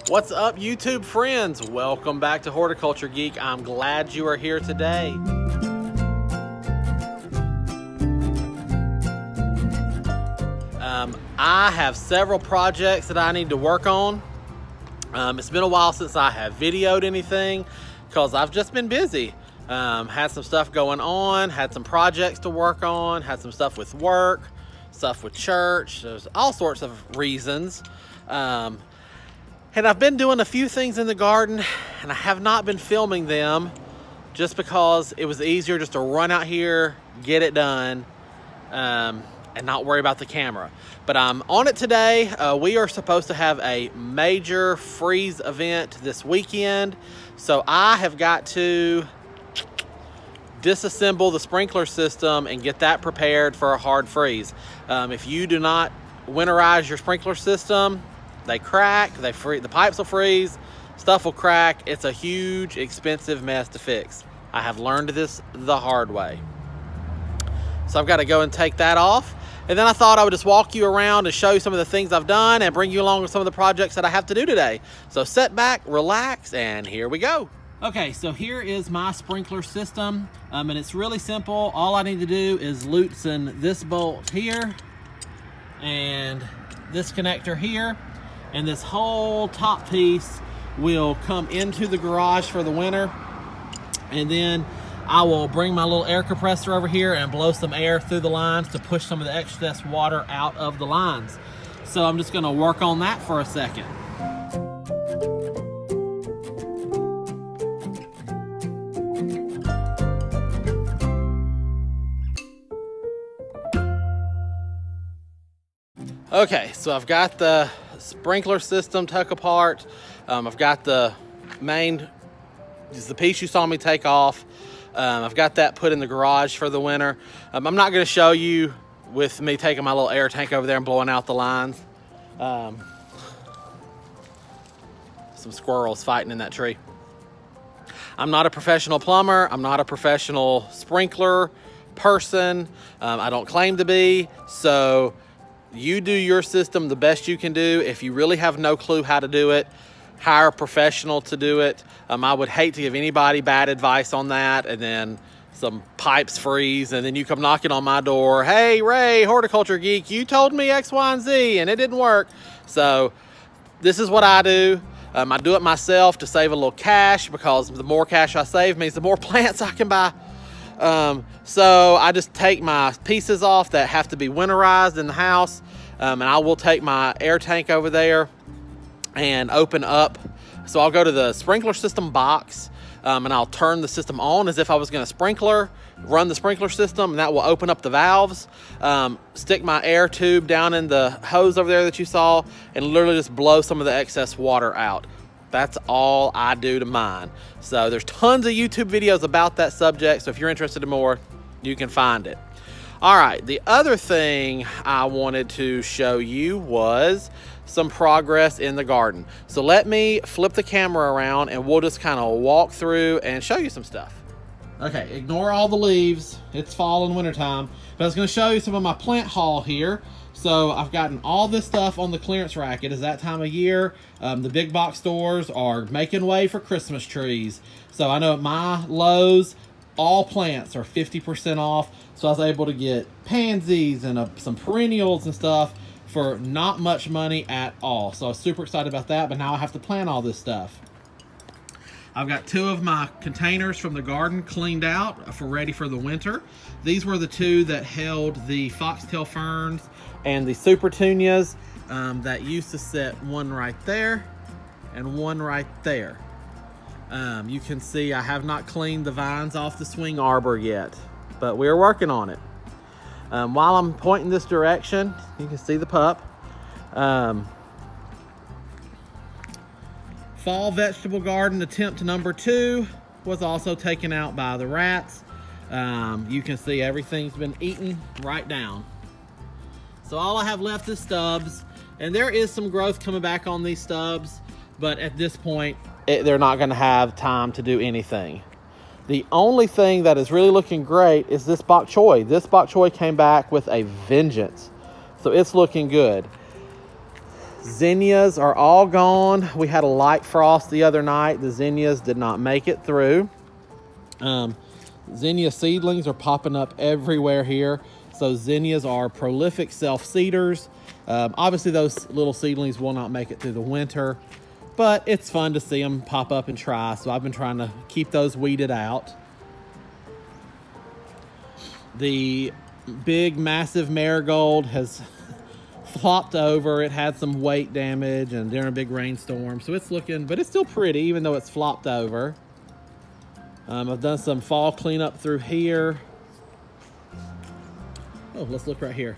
What's up, YouTube friends? Welcome back to Horticulture Geek. I'm glad you are here today. I have several projects that I need to work on. It's been a while since I have videoed anything because I've just been busy. Had some stuff going on, had some projects to work on, had some stuff with work, stuff with church. There's all sorts of reasons. And I've been doing a few things in the garden and I have not been filming them just because it was easier just to run out here, get it done, and not worry about the camera. But I'm on it today. We are supposed to have a major freeze event this weekend. So I have got to disassemble the sprinkler system and get that prepared for a hard freeze. If you do not winterize your sprinkler system, they crack, the pipes will freeze, stuff will crack. It's a huge, expensive mess to fix. I have learned this the hard way. So I've got to go and take that off. And then I thought I would just walk you around and show you some of the things I've done and bring you along with some of the projects that I have to do today. So sit back, relax, and here we go. Okay, so here is my sprinkler system, and it's really simple. All I need to do is loosen this bolt here and this connector here, and this whole top piece will come into the garage for the winter. And then I will bring my little air compressor over here and blow some air through the lines to push some of the excess water out of the lines. So I'm just gonna work on that for a second. Okay, so I've got the sprinkler system tuck apart. I've got the main, just the piece you saw me take off. I've got that put in the garage for the winter. I'm not gonna show you with me taking my little air tank over there and blowing out the lines. Some squirrels fighting in that tree. I'm not a professional plumber. I'm not a professional sprinkler person. I don't claim to be. So you do your system the best you can do. If you really have no clue how to do it, hire a professional to do it. I would hate to give anybody bad advice on that and then some pipes freeze and then you come knocking on my door. Hey, Ray, Horticulture Geek, you told me X, Y, and Z and it didn't work. So this is what I do. I do it myself to save a little cash because the more cash I save means the more plants I can buy. So I just take my pieces off that have to be winterized in the house, and I will take my air tank over there and open up. So I'll go to the sprinkler system box, and I'll turn the system on as if I was going to run the sprinkler system, and that will open up the valves. Stick my air tube down in the hose over there that you saw and literally just blow some of the excess water out. That's all I do to mine. So there's tons of YouTube videos about that subject. So if you're interested in more, you can find it. All right, the other thing I wanted to show you was some progress in the garden. So let me flip the camera around and we'll just kind of walk through and show you some stuff. Okay, ignore all the leaves. It's fall and winter time. But I was gonna show you some of my plant haul here. So I've gotten all this stuff on the clearance rack. It is that time of year. The big box stores are making way for Christmas trees. So I know at my Lowe's, all plants are 50% off. So I was able to get pansies and some perennials and stuff for not much money at all. So I was super excited about that, but now I have to plant all this stuff. I've got 2 of my containers from the garden cleaned out for ready for the winter. These were the 2 that held the foxtail ferns and the supertunias that used to sit, one right there and one right there. You can see I have not cleaned the vines off the swing arbor yet, but we're working on it. While I'm pointing this direction, you can see the pup. Fall vegetable garden attempt number 2 was also taken out by the rats. You can see everything's been eaten right down. So all I have left is stubs, and there is some growth coming back on these stubs, but at this point, they're not gonna have time to do anything. The only thing that is really looking great is this bok choy. This bok choy came back with a vengeance. So it's looking good. Zinnias are all gone. We had a light frost the other night. The zinnias did not make it through. Zinnia seedlings are popping up everywhere here. So zinnias are prolific self-seeders. Obviously those little seedlings will not make it through the winter, but it's fun to see them pop up and try. So I've been trying to keep those weeded out. The big, massive marigold has flopped over. It had some weight damage and during a big rainstorm. So it's looking, but it's still pretty even though it's flopped over. I've done some fall cleanup through here. Oh, let's look right here.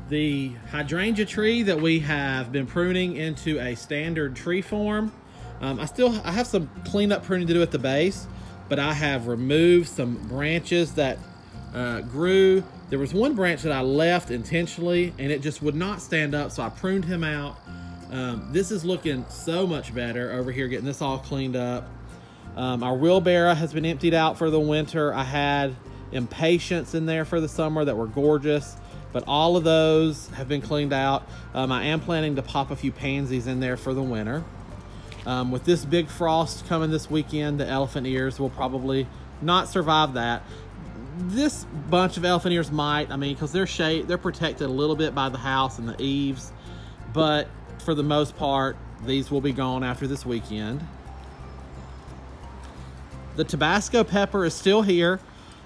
The hydrangea tree that we have been pruning into a standard tree form. I have some cleanup pruning to do at the base, but I have removed some branches that grew. There was one branch that I left intentionally and it just would not stand up, so I pruned him out. This is looking so much better over here, getting this all cleaned up. Our wheelbarrow has been emptied out for the winter. I had impatiens in there for the summer that were gorgeous, but all of those have been cleaned out. I am planning to pop a few pansies in there for the winter. With this big frost coming this weekend, the elephant ears will probably not survive that. This bunch of elephant ears might, because they're protected a little bit by the house and the eaves, but for the most part, these will be gone after this weekend. The Tabasco pepper is still here.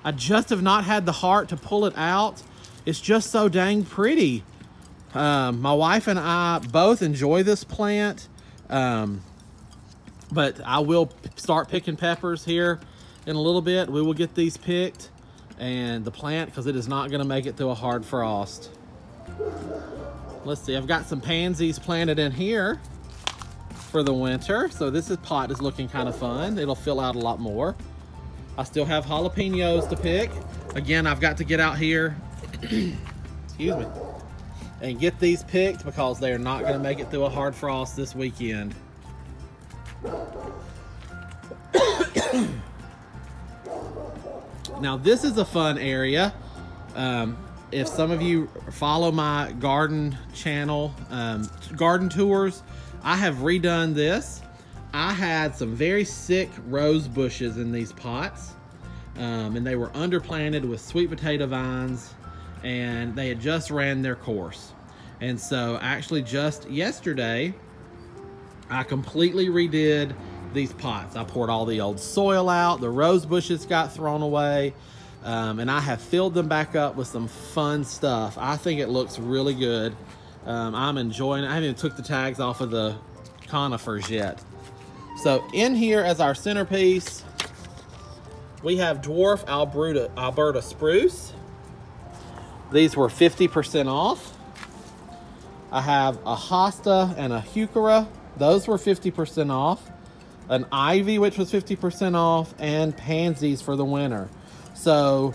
I just have not had the heart to pull it out. It's just so dang pretty. My wife and I both enjoy this plant, but I will start picking peppers here in a little bit. We will get these picked and the plant, because it is not going to make it through a hard frost. Let's see, I've got some pansies planted in here for the winter. So this pot is looking kind of fun. It'll fill out a lot more. I still have jalapenos to pick. Again, I've got to get out here, excuse me, and get these picked because they're not going to make it through a hard frost this weekend. Now this is a fun area. If some of you follow my garden channel, garden tours, I have redone this. I had some very sick rose bushes in these pots, and they were underplanted with sweet potato vines, and they had just ran their course. And so actually just yesterday, I completely redid these pots. I poured all the old soil out, the rose bushes got thrown away, and I have filled them back up with some fun stuff. I think it looks really good. I'm enjoying it. I haven't even took the tags off of the conifers yet. So in here as our centerpiece, we have dwarf Alberta spruce. These were 50% off. I have a hosta and a heuchera. Those were 50% off. An ivy, which was 50% off, and pansies for the winter. So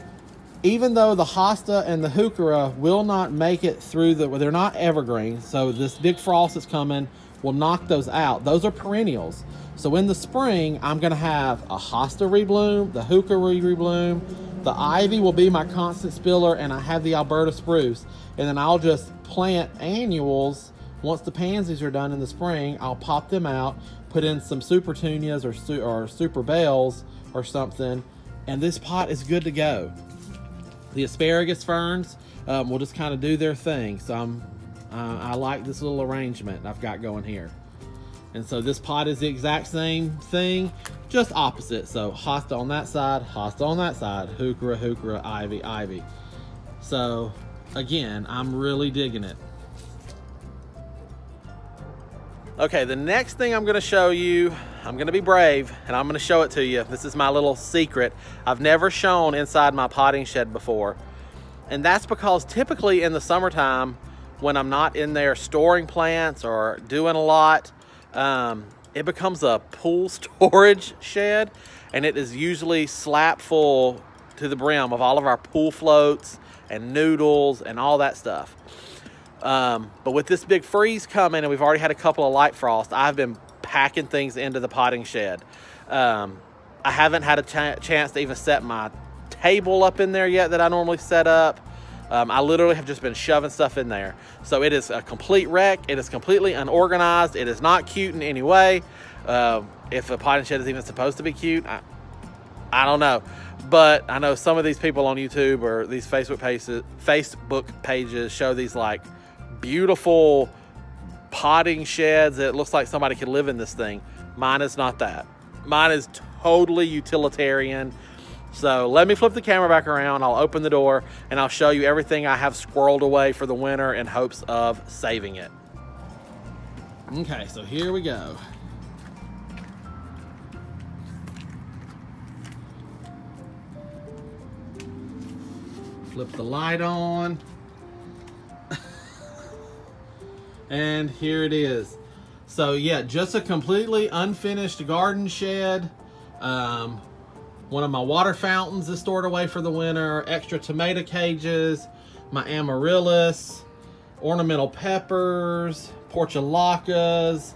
even though the hosta and the heuchera will not make it through well, they're not evergreen, so this big frost that's coming will knock those out. Those are perennials. So in the spring, I'm gonna have a hosta rebloom, the heuchera rebloom, the ivy will be my constant spiller, and I have the Alberta spruce. And then I'll just plant annuals. Once the pansies are done in the spring, I'll pop them out, put in some supertunias or super bells or something, and this pot is good to go. The asparagus ferns will just kind of do their thing. So I like this little arrangement I've got going here. And so this pot is the exact same thing, just opposite. So hosta on that side, heuchera, heuchera, ivy, ivy. So again, I'm really digging it. Okay, the next thing I'm gonna show you, I'm gonna be brave and I'm gonna show it to you. This is my little secret. I've never shown inside my potting shed before. And that's because typically in the summertime, when I'm not in there storing plants or doing a lot, it becomes a pool storage shed, and it is usually slap full to the brim of all of our pool floats and noodles and all that stuff. But with this big freeze coming, and we've already had a couple of light frosts, I've been packing things into the potting shed. I haven't had a chance to even set my table up in there yet that I normally set up. I literally have just been shoving stuff in there. So it is a complete wreck. It is completely unorganized. It is not cute in any way. If a potting shed is even supposed to be cute, I don't know. But I know some of these people on YouTube or these Facebook pages show these like beautiful potting sheds. It looks like somebody could live in this thing. Mine is not that. Mine is totally utilitarian. So let me flip the camera back around. I'll open the door and I'll show you everything I have squirreled away for the winter in hopes of saving it. Okay, so here we go. Flip the light on. And here it is. So yeah, just a completely unfinished garden shed. One of my water fountains is stored away for the winter, extra tomato cages, my amaryllis, ornamental peppers, portulacas,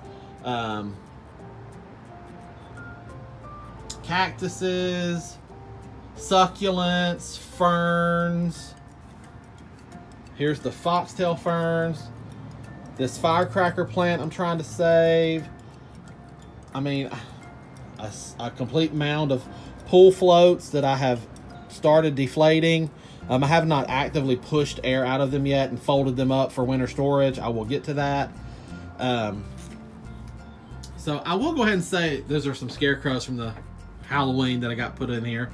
cactuses, succulents, ferns. Here's the foxtail ferns. This firecracker plant I'm trying to save. I mean, a complete mound of pool floats that I have started deflating. I have not actively pushed air out of them yet and folded them up for winter storage. I will get to that. So I will go ahead and say those are some scarecrows from the Halloween that I got put in here.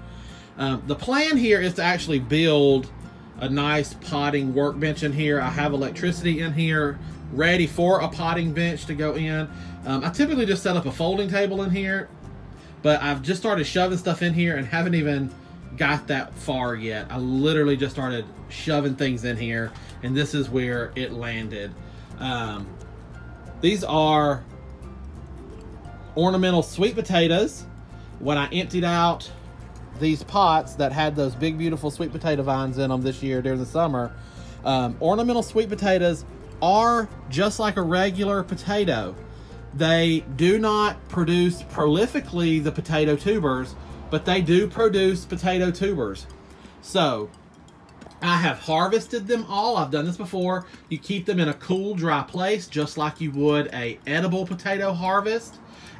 The plan here is to actually build a nice potting workbench in here. I have electricity in here ready for a potting bench to go in. I typically just set up a folding table in here, but I've just started shoving stuff in here and haven't even got that far yet. I literally just started shoving things in here, and this is where it landed. These are ornamental sweet potatoes. When I emptied out these pots that had those big, beautiful sweet potato vines in them this year during the summer, ornamental sweet potatoes are just like a regular potato. They do not produce prolifically the potato tubers, but they do produce potato tubers. So I have harvested them all. I've done this before. You keep them in a cool, dry place, just like you would a edible potato harvest.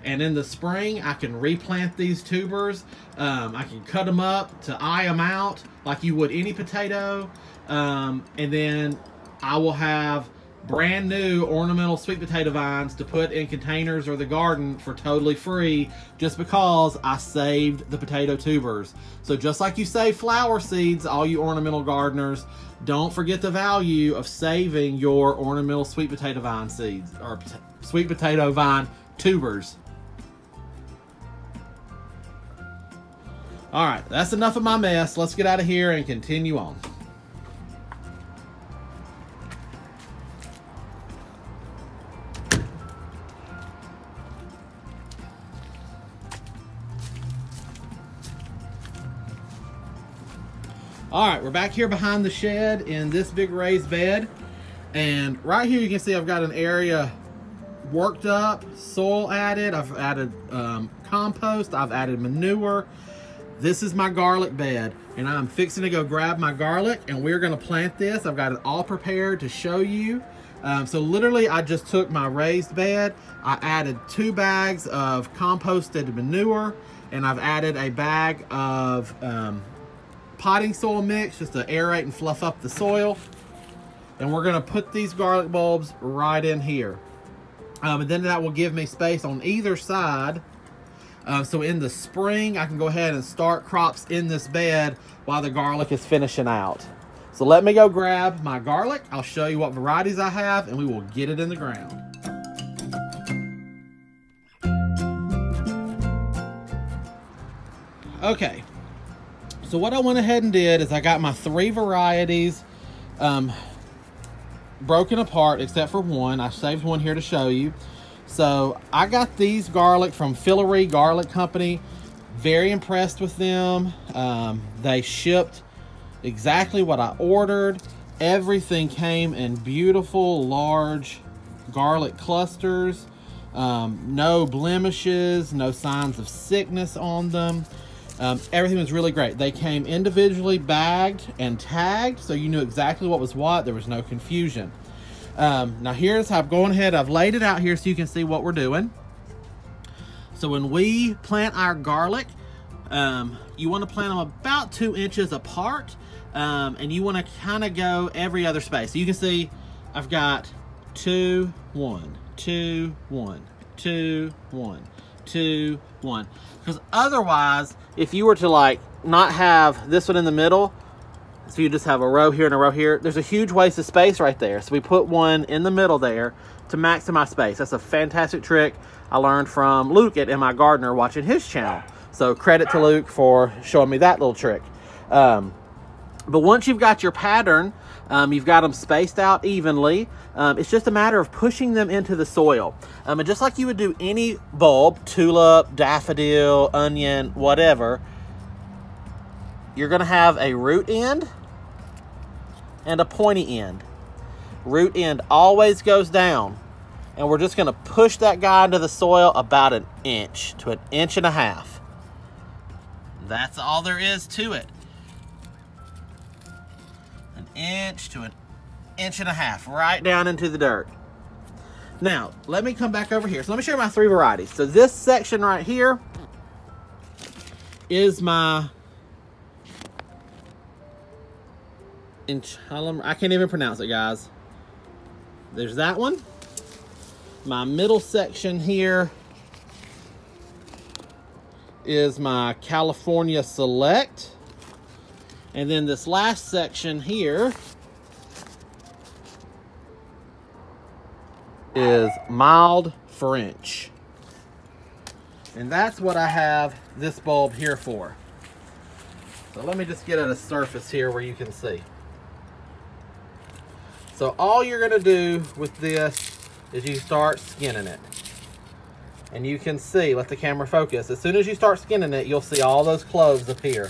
And in the spring, I can replant these tubers. I can cut them up to eye them out like you would any potato. And then I will have brand new ornamental sweet potato vines to put in containers or the garden for totally free, just because I saved the potato tubers. So just like you save flower seeds, all you ornamental gardeners, don't forget the value of saving your ornamental sweet potato vine seeds, or sweet potato vine tubers. All right, that's enough of my mess. Let's get out of here and continue on. All right, we're back here behind the shed in this big raised bed. And right here you can see I've got an area worked up, soil added. I've added compost, I've added manure. This is my garlic bed, and I'm fixing to go grab my garlic, and we're gonna plant this. I've got it all prepared to show you. So literally I just took my raised bed, I added 2 bags of composted manure, and I've added a bag of potting soil mix just to aerate and fluff up the soil. And we're gonna put these garlic bulbs right in here. And then that will give me space on either side. So in the spring, I can go ahead and start crops in this bed while the garlic is finishing out. So let me go grab my garlic. I'll show you what varieties I have, and we will get it in the ground. Okay. So what I went ahead and did is I got my 3 varieties broken apart, except for one. I saved one here to show you. So I got these garlic from Fillory Garlic Company. Very impressed with them. They shipped exactly what I ordered. Everything came in beautiful, large garlic clusters. No blemishes, no signs of sickness on them. Everything was really great. They came individually bagged and tagged, so you knew exactly what was what. There was no confusion. Now here's how I've gone ahead. I've laid it out here so you can see what we're doing. So when we plant our garlic, you want to plant them about 2 inches apart, and you want to kind of go every other space. So you can see I've got 2, 1, 2, 1, 2, 1, 2, 1. Because otherwise, if you were to like not have this one in the middle, so you just have a row here and a row here, there's a huge waste of space right there. So we put one in the middle there to maximize space. That's a fantastic trick I learned from Luke at MI Gardener watching his channel. So credit to Luke for showing me that little trick. But once you've got your pattern, you've got them spaced out evenly, it's just a matter of pushing them into the soil. And just like you would do any bulb, tulip, daffodil, onion, whatever, you're gonna have a root end and a pointy end. Root end always goes down, and we're just gonna push that guy into the soil about 1 inch to 1.5 inches. That's all there is to it. 1 inch to 1.5 inches, right down into the dirt. Now, let me come back over here. So let me show you my 3 varieties. So this section right here is my I can't even pronounce it, guys. There's that one. My middle section here is my California Select. And then this last section here is Mild French. And that's what I have this bulb here for. So let me just get at a surface here where you can see. So all you're gonna do with this is you start skinning it. And you can see, let the camera focus, as soon as you start skinning it, you'll see all those cloves appear.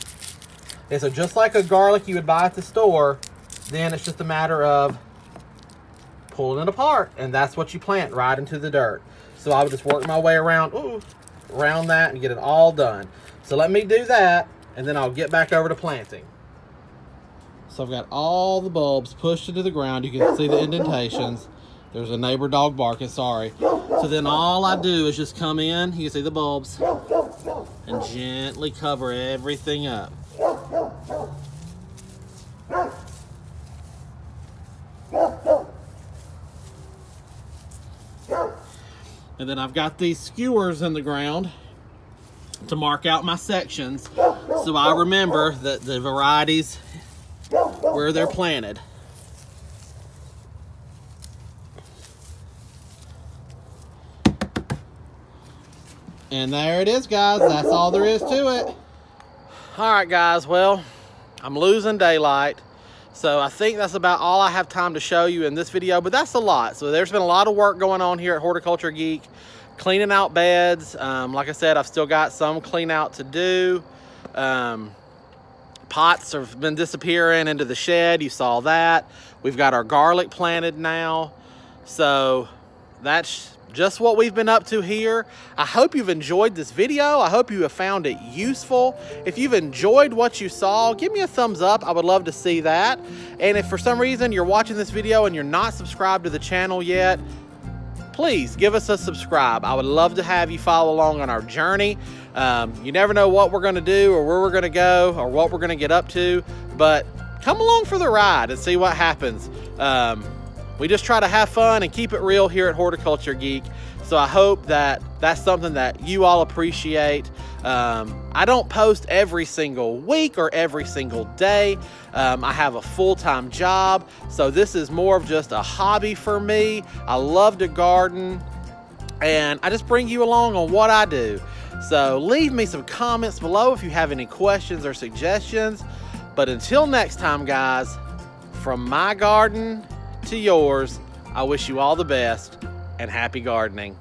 Okay, so just like a garlic you would buy at the store, then it's just a matter of pulling it apart, and that's what you plant right into the dirt. So I would just work my way around, around that and get it all done. So let me do that, and then I'll get back over to planting. So I've got all the bulbs pushed into the ground. You can see the indentations. There's a neighbor dog barking, sorry. So then all I do is just come in, you can see the bulbs, and gently cover everything up. And then I've got these skewers in the ground to mark out my sections, so I remember that the varieties where they're planted. And there it is, guys. That's all there is to it. All right, guys. Well, I'm losing daylight, so I think that's about all I have time to show you in this video, but that's a lot. So there's been a lot of work going on here at Horticulture Geek, cleaning out beds. Like I said, I've still got some clean out to do. Pots have been disappearing into the shed. You saw that. We've got our garlic planted now. So that's just what we've been up to here. I hope you've enjoyed this video. I hope you have found it useful. If you've enjoyed what you saw, give me a thumbs up. I would love to see that. And if for some reason you're watching this video and you're not subscribed to the channel yet, please give us a subscribe. I would love to have you follow along on our journey. You never know what we're gonna do or where we're gonna go or what we're gonna get up to, but come along for the ride and see what happens. We just try to have fun and keep it real here at Horticulture Geek. So I hope that that's something that you all appreciate. I don't post every single week or every single day. I have a full-time job, so this is more of just a hobby for me. I love to garden, and I just bring you along on what I do. So leave me some comments below if you have any questions or suggestions. But until next time, guys, from my garden to yours, I wish you all the best and happy gardening.